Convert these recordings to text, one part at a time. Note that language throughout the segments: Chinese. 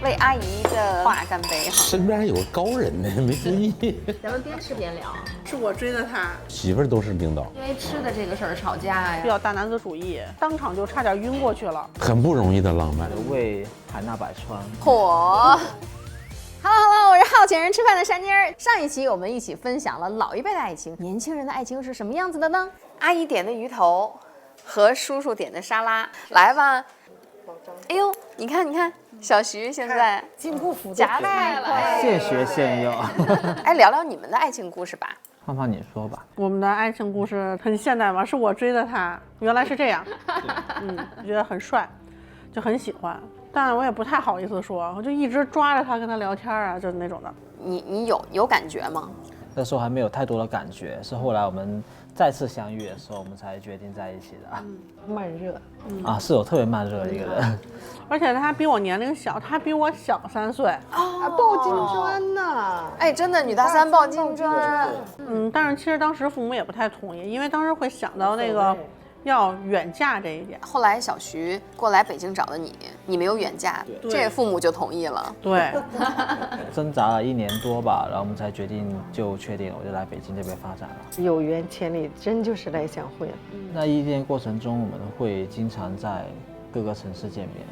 为阿姨的话干杯哈！身边还有个高人呢，没注意。咱们边吃边聊。是我追的他，媳妇儿都是领导，因为吃的这个事儿吵架呀，比较大男子主义，当场就差点晕过去了。很不容易的浪漫。为海纳百川。火。Hello， 我是好请人吃饭的山妮儿。上一期我们一起分享了老一辈的爱情，年轻人的爱情是什么样子的呢？阿姨点的鱼头和叔叔点的沙拉，来吧。哎呦，你看，小徐现在进步幅度夹菜了，现学现用。哎，聊聊你们的爱情故事吧。胖胖，你说吧。我们的爱情故事很现代吧？是我追的他，原来是这样。觉得很帅，就很喜欢，但我也不太好意思说，我就一直抓着他跟他聊天啊，就是那种的。你有感觉吗？那时候还没有太多的感觉，是后来我们再次相遇的时候，我们才决定在一起的。慢热，啊，是我特别慢热的一个人。而且他比我年龄小，他比我小3岁。啊，抱金砖呐！哎，真的女大三抱金砖。但是其实当时父母也不太同意，因为当时会想到那个要远嫁这一点。后来小徐过来北京找的你，你没有远嫁，这父母就同意了。对，挣扎了1年多吧，然后我们才决定确定了，我就来北京这边发展了。有缘千里，真就是来相会了。那异地过程中，我们会经常在各个城市见面。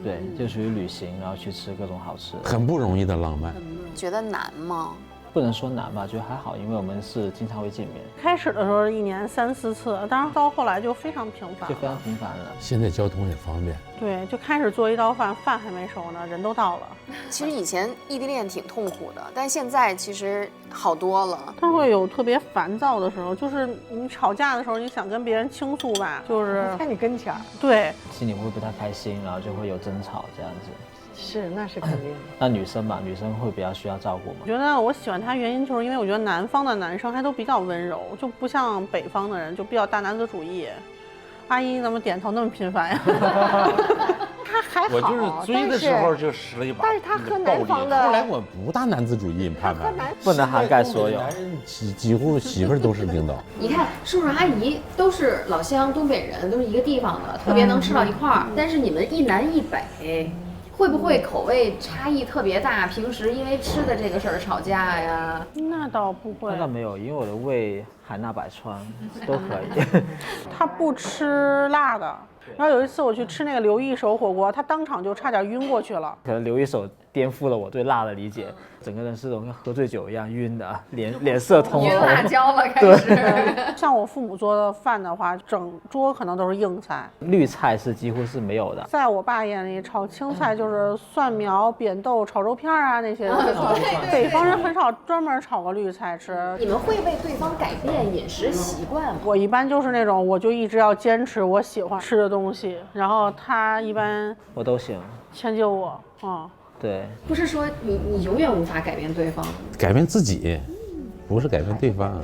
对，就属于旅行，然后去吃各种好吃的。很不容易的浪漫。觉得难吗？不能说难吧，觉得还好，因为我们是经常会见面，开始的时候1年3、4次，当然到后来就非常频繁，就非常频繁了。现在交通也方便。对，就开始做一道饭，饭还没熟呢，人都到了。其实以前异地恋挺痛苦的，但现在其实好多了。他会有特别烦躁的时候，就是你吵架的时候，你想跟别人倾诉吧，就是在你跟前儿。对，心里会不太开心，然后就会有争吵这样子。是，那是肯定的。那女生吧，女生会比较需要照顾嘛。我觉得我喜欢他原因就是因为我觉得南方的男生还都比较温柔，就不像北方的人就比较大男子主义。阿姨怎么点头那么频繁呀？他还好，我就是追的时候就使了一把，但是他和南方的后来我不大男子主义，你看看，不能涵盖所有。男人几乎媳妇儿都是领导。你看叔叔阿姨都是老乡，东北人，都是一个地方的，特别能吃到一块儿。但是你们一南一北，会不会口味差异特别大？平时因为吃的这个事儿吵架呀？那倒不会，那倒没有，因为我的胃海纳百川，都可以。他不吃辣的。然后有一次我去吃那个刘一手火锅，他当场就差点晕过去了。可能刘一手颠覆了我对辣的理解，整个人是那种跟喝醉酒一样晕的，脸色通红。晕辣椒了，开始。像我父母做的饭的话，整桌可能都是硬菜，绿菜是几乎是没有的。在我爸眼里，炒青菜就是蒜苗、扁豆、炒肉片啊那些。北方人很少专门炒个绿菜吃。你们会为对方改变饮食习惯吗？我一般就是那种，我就一直要坚持我喜欢吃的东西，然后他一般我都行，迁就我。对，不是说你永远无法改变对方，改变自己，不是改变对方。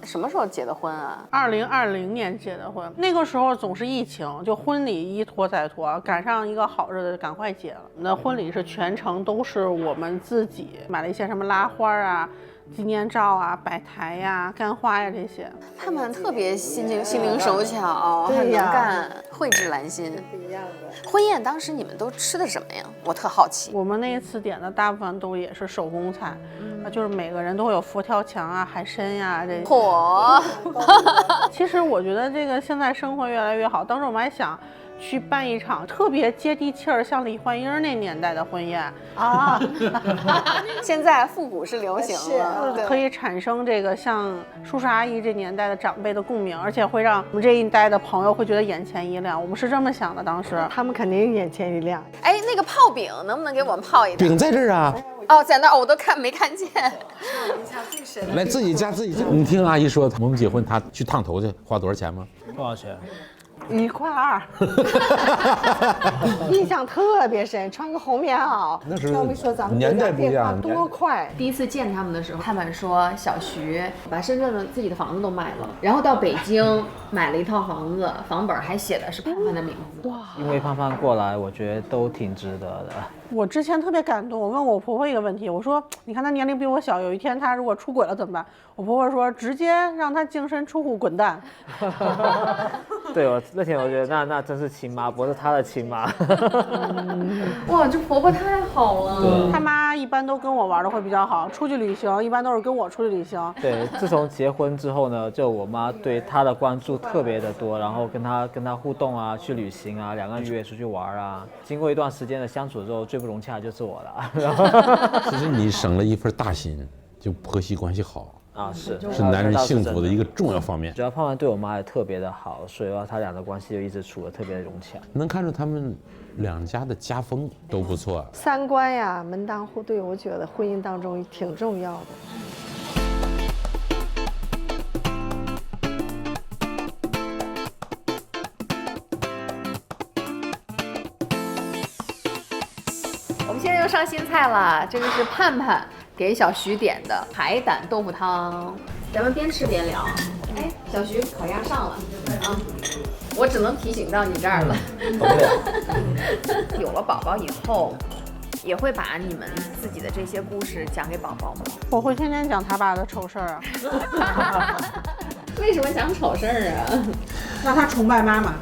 什么时候结的婚啊2020年结的婚，那个时候总是疫情，就婚礼一拖再拖，赶上一个好日子赶快结了。那婚礼是全程都是我们自己买了一些什么拉花啊、纪念照啊、摆台呀、干花呀这些。他们特别心灵手巧，很能干，蕙质兰心。不一样的。婚宴当时你们都吃的什么呀？我特好奇。我们那一次点的大部分都也是手工菜，就是每个人都会有佛跳墙啊、海参呀这些。火。其实我觉得这个现在生活越来越好，当时我们还想去办一场特别接地气儿，像李焕英那年代的婚宴啊。现在复古是流行了，可以产生这个像叔叔阿姨这年代的长辈的共鸣，而且会让我们这一代的朋友会觉得眼前一亮。我们是这么想的，当时他们肯定眼前一亮。哎，那个泡饼能不能给我们泡一点？饼在这儿啊。哦，在那儿我都没看见。来自己家。你听阿姨说，我们结婚，她去烫头去，花多少钱吗？多少钱？1块2，印象特别深。穿个红棉袄，那时候稍微说咱们年代不一样，多快。第一次见他们的时候，他们说小徐把深圳的自己的房子都卖了，然后到北京买了一套房子，房本还写的是胖胖的名字。哇！因为胖胖过来，我觉得都挺值得的。我之前特别感动，我问我婆婆一个问题，我说：“你看她年龄比我小，有一天她如果出轨了怎么办？”我婆婆说：“直接让她净身出户滚蛋。”对，我那天我觉得那真是亲妈，不是她的亲妈。哇，这婆婆太好了。他妈一般都跟我玩的会比较好，出去旅行一般都是跟我出去旅行。对，自从结婚之后呢，就我妈对她的关注特别的多，然后跟她互动啊，去旅行啊，两个人约出去玩啊。经过一段时间的相处之后，最不融洽的就是我了。其实你省了一份大心，就婆媳关系好。啊，是男人幸福的一个重要方面。主要胖胖对我妈也特别的好，所以话他俩的关系就一直处得特别的融洽。能看出他们两家的家风都不错。三观呀，门当户对，我觉得婚姻当中挺重要的。我们现在又上新菜了，这个是盼盼给小徐点的海胆豆腐汤，咱们边吃边聊。哎，小徐，烤鸭上了啊，我只能提醒到你这儿了。有了宝宝以后，也会把你们自己的这些故事讲给宝宝吗？我会天天讲他爸的丑事儿啊。为什么讲丑事儿啊？让他崇拜妈妈。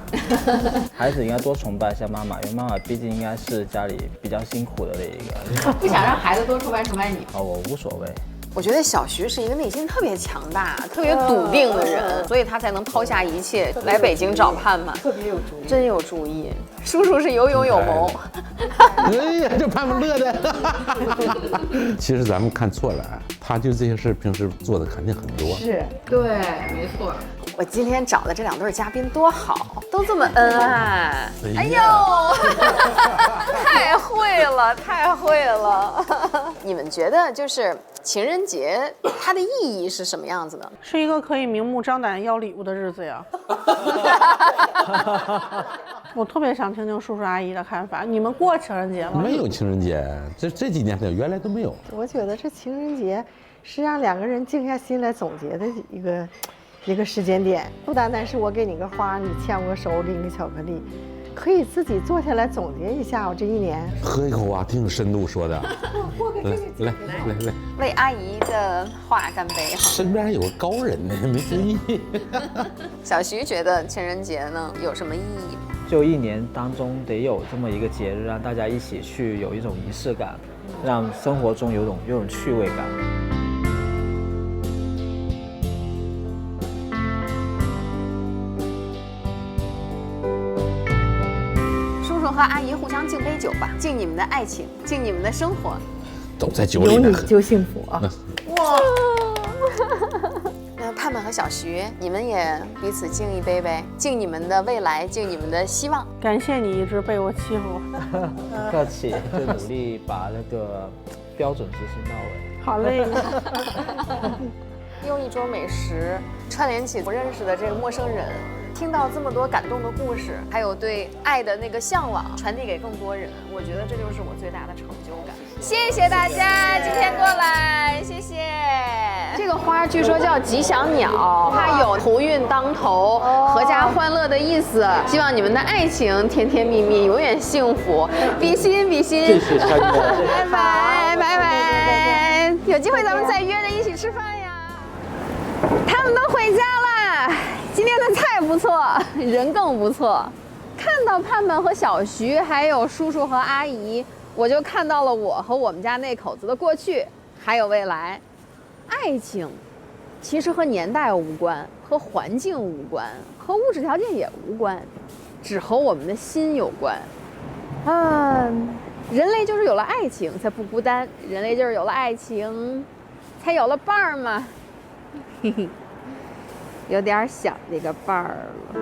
孩子应该多崇拜一下妈妈，因为妈妈毕竟应该是家里比较辛苦的那一个。不想让孩子多崇拜你。我无所谓。我觉得小徐是一个内心特别强大、特别笃定的人，所以他才能抛下一切来北京找盼盼。特别有主意，真有主意。叔叔是有勇有谋。哎呀，这盼盼乐的。其实咱们看错了，他就这些事平时做的肯定很多。是，对，没错。我今天找的这2对嘉宾多好，都这么恩爱。哎呦，太会了，太会了！你们觉得就是情人节它的意义是什么样子的？是一个可以明目张胆要礼物的日子呀。我特别想听听叔叔阿姨的看法。你们过情人节吗？没有情人节，这几年原来都没有。我觉得这情人节是让2个人静下心来总结的一个时间点，不单单是我给你个花，你牵我个手，我给你个巧克力，可以自己坐下来总结一下我这一年。喝一口啊，挺有深度说的。来，为阿姨的话干杯哈！身边还有个高人呢，没注意。小徐觉得情人节呢有什么意义？就一年当中得有这么一个节日，让大家一起去有一种仪式感，让生活中有种趣味感。叔叔和阿姨互相敬杯酒吧，敬你们的爱情，敬你们的生活。都在酒里有面。你就幸福啊！哇！那盼盼和小徐，你们也彼此敬一杯呗，敬你们的未来，敬你们的希望。感谢你一直被我欺负。客气，就努力把那个标准执行到位。好嘞。用一桌美食串联起不认识的这个陌生人，听到这么多感动的故事，还有对爱的那个向往，传递给更多人，我觉得这就是我最大的成就感。谢谢大家今天过来，谢谢。这个花据说叫吉祥鸟，它有鸿运当头、阖家欢乐的意思。希望你们的爱情甜甜蜜蜜，永远幸福，比心比心。谢谢参加。拜拜拜拜，有机会咱们再约着一起吃饭呀。他们都回家了，今天的菜不错，人更不错。看到盼盼和小徐，还有叔叔和阿姨，我就看到了我和我们家那口子的过去，还有未来。爱情其实和年代无关，和环境无关，和物质条件也无关，只和我们的心有关。人类就是有了爱情才不孤单，人类就是有了爱情才有了伴儿嘛。嘿嘿，有点小的一个伴儿了。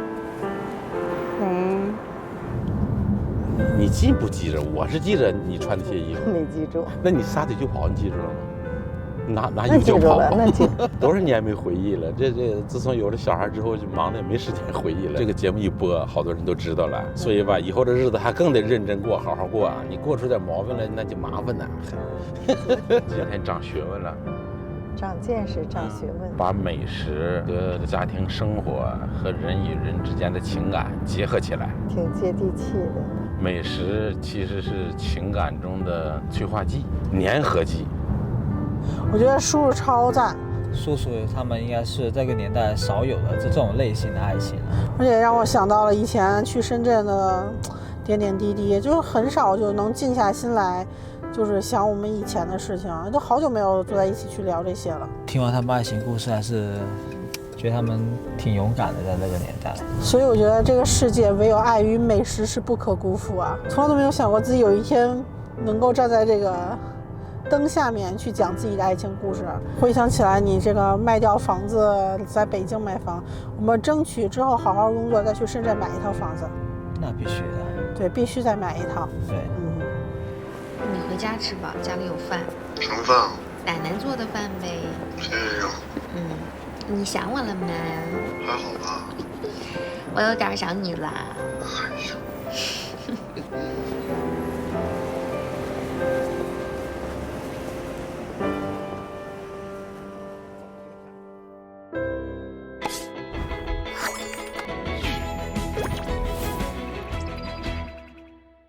你记不记着？我是记着你穿那些衣服。没记住。那你撒腿就跑，你记住了吗？拿那衣服就跑，那记住了。多少年没回忆了？这自从有了小孩之后，就忙得也没时间回忆了。这个节目一播，好多人都知道了，所以吧，以后的日子还更得认真过，好好过啊！你过出点毛病来，那就麻烦了。今天长学问了。长见识，长学问，把美食和家庭生活和人与人之间的情感结合起来，挺接地气的。美食其实是情感中的催化剂、粘合剂。我觉得叔叔超赞，叔叔他们应该是这个年代少有的这种类型的爱情。而且让我想到了以前去深圳的点点滴滴，就是很少就能静下心来，就是想我们以前的事情，都好久没有坐在一起去聊这些了。听完他们爱情故事，还是觉得他们挺勇敢的，在那个年代。所以我觉得这个世界唯有爱与美食是不可辜负啊！从来都没有想过自己有一天能够站在这个灯下面去讲自己的爱情故事。回想起来，你这个卖掉房子，在北京买房，我们争取之后好好工作，再去深圳买一套房子。那必须的。对，必须再买一套。对，你回家吃吧，家里有饭。什么饭啊？奶奶做的饭呗。谁也有？你想我了吗？还好吧。我有点想你啦。哎呀。